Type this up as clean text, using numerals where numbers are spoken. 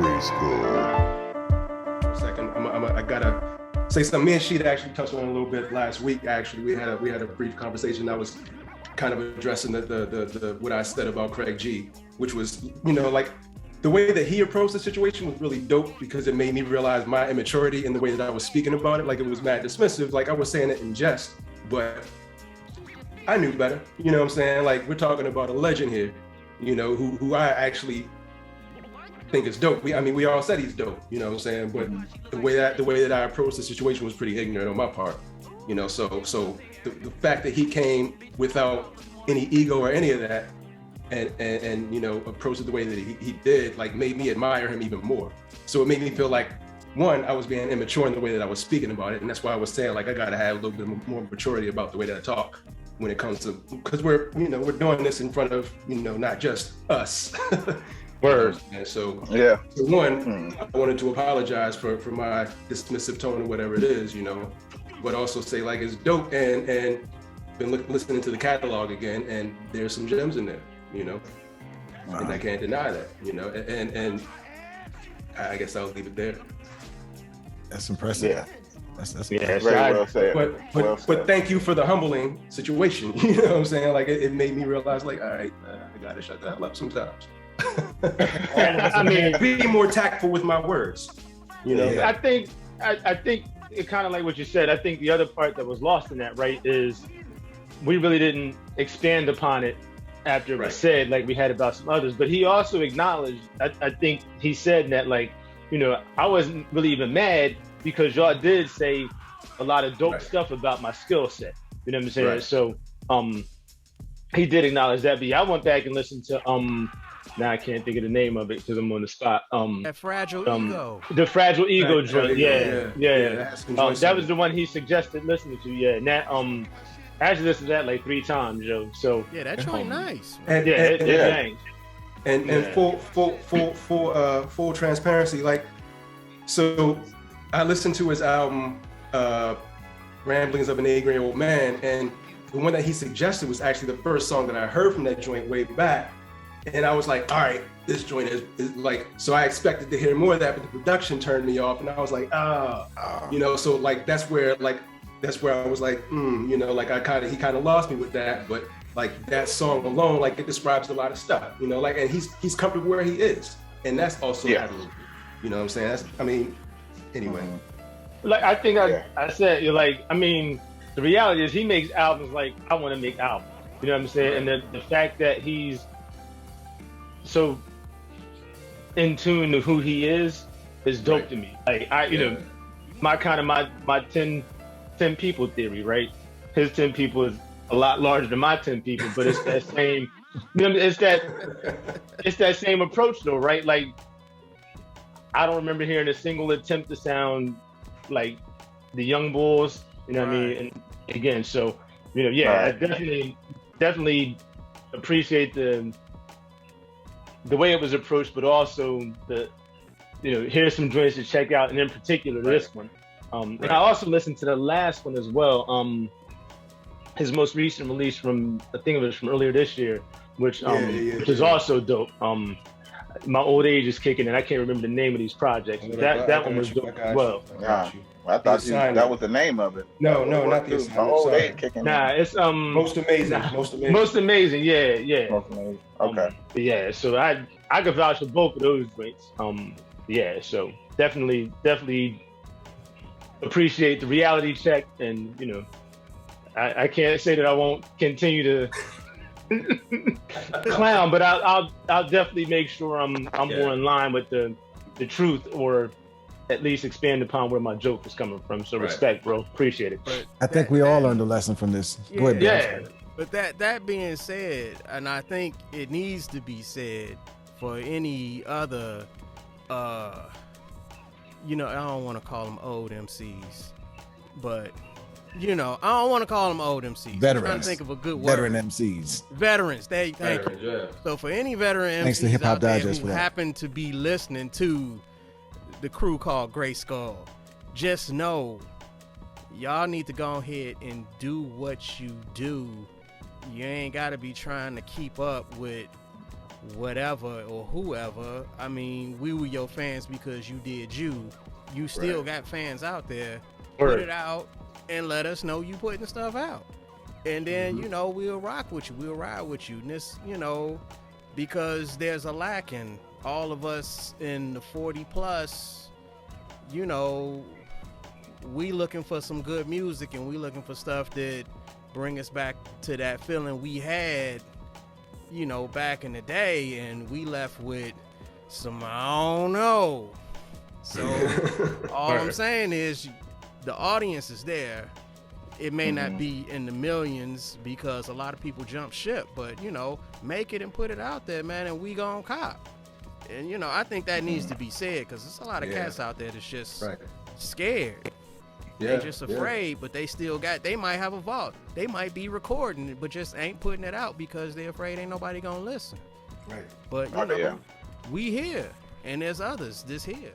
GRYSKLL. For a second, I gotta say something. Me and Sheet actually touched on it a little bit last week. Actually, we had a brief conversation. I was kind of addressing the what I said about Craig G, which was, like the way that he approached the situation was really dope because it made me realize my immaturity in the way that I was speaking about it. Like it was mad dismissive. Like I was saying it in jest, but I knew better. You know what I'm saying? Like we're talking about a legend here, who I actually think is dope. We all said he's dope, you know what I'm saying? But the way that I approached the situation was pretty ignorant on my part, so the fact that he came without any ego or any of that and approached it the way that he did, like made me admire him even more. So it made me feel like, one, I was being immature in the way that I was speaking about it. And that's why I was saying, like, I gotta have a little bit more maturity about the way that I talk when it comes to, because we're doing this in front of, not just us. Word. And so, yeah. For one, I wanted to apologize for my dismissive tone or whatever it is, but also say like it's dope and been listening to the catalog again, and there's some gems in there, Wow. and I can't deny that, and I guess I'll leave it there. That's impressive. Yeah. That's Very well said. But thank you for the humbling situation. You know what I'm saying? Like it made me realize, like, all right, I gotta shut the hell up sometimes. Be more tactful with my words. Yeah. I think it kind of like what you said. I think the other part that was lost in that, right, is we really didn't expand upon it after it was said, like we had about some others. But he also acknowledged, I think he said that, like, I wasn't really even mad because y'all did say a lot of dope stuff about my skill set. You know what I'm saying? Right. So he did acknowledge that. But yeah, I went back and listened to now I can't think of the name of it because I'm on the spot. That Fragile Ego. The Fragile Ego joint. Yeah. That was the one he suggested listening to. Yeah. And that I actually listened to that like 3 times, Joe. So yeah, that joint nice. And full transparency, like, so I listened to his album Ramblings of an Angry Old Man, and the one that he suggested was actually the first song that I heard from that joint way back. And I was like, all right, this joint is like, so I expected to hear more of that, but the production turned me off, and I was like, so like that's where I was like, like he kind of lost me with that. But like that song alone, like it describes a lot of stuff, like, and he's comfortable where he is, and that's also admirable. You know what I'm saying? Anyway. Like I think I said, the reality is he makes albums like I want to make albums. You know what I'm saying? And the fact that he's so in tune to who he is dope to me. Like my 10 people theory, right? His 10 people is a lot larger than my 10 people, but it's that same, it's that same approach though, right? Like I don't remember hearing a single attempt to sound like the Young Bulls, you know what I mean? And again, so I definitely appreciate the way it was approached, but also here's some joints to check out, and in particular this one. And I also listened to the last one as well. His most recent release from, I think it was from earlier this year, which is also dope. My old age is kicking in. I can't remember the name of these projects. That one was dope as well. I thought that was the name of it. No, not the assignment. My old age kicking in. Nah, it's Most Amazing. Most Amazing. Yeah. Most Amazing. Okay. So I could vouch for both of those joints. So definitely appreciate the reality check, and I can't say that I won't continue to clown, but I'll definitely make sure I'm more in line with the truth, or at least expand upon where my joke is coming from. So respect, bro. Appreciate it. I think we all learned a lesson from this. Go ahead, yeah. But that being said, and I think it needs to be said for any other, I don't want to call them old MCs, but I don't want to call them old MCs. Veterans. I'm trying to think of a good word. Veteran MCs. Veterans. Thank you. Yeah. So for any veteran Thanks MCs to Hip Hop out there Digest who for that. happen to be listening to the crew called GRYSKLL, just know y'all need to go ahead and do what you do. You ain't got to be trying to keep up with whatever or whoever. I mean, we were your fans because you did you. You still got fans out there. Put it out and let us know you putting stuff out. And then, you know, we'll rock with you. We'll ride with you. And this, you know, because there's a lack in all of us in the 40 plus, you know, we looking for some good music and we looking for stuff that bring us back to that feeling we had, you know, back in the day, and we left with some, I don't know. So all I'm saying is the audience is there. It may not be in the millions because a lot of people jump ship, but, you know, make it and put it out there, man, and we gon' cop. And, you know, I think that needs to be said because there's a lot of cats out there that's just scared. They're just afraid, but they still they might have a vault. They might be recording it, but just ain't putting it out because they're afraid ain't nobody gonna listen. Right. But, you know, we here, and there's others this here.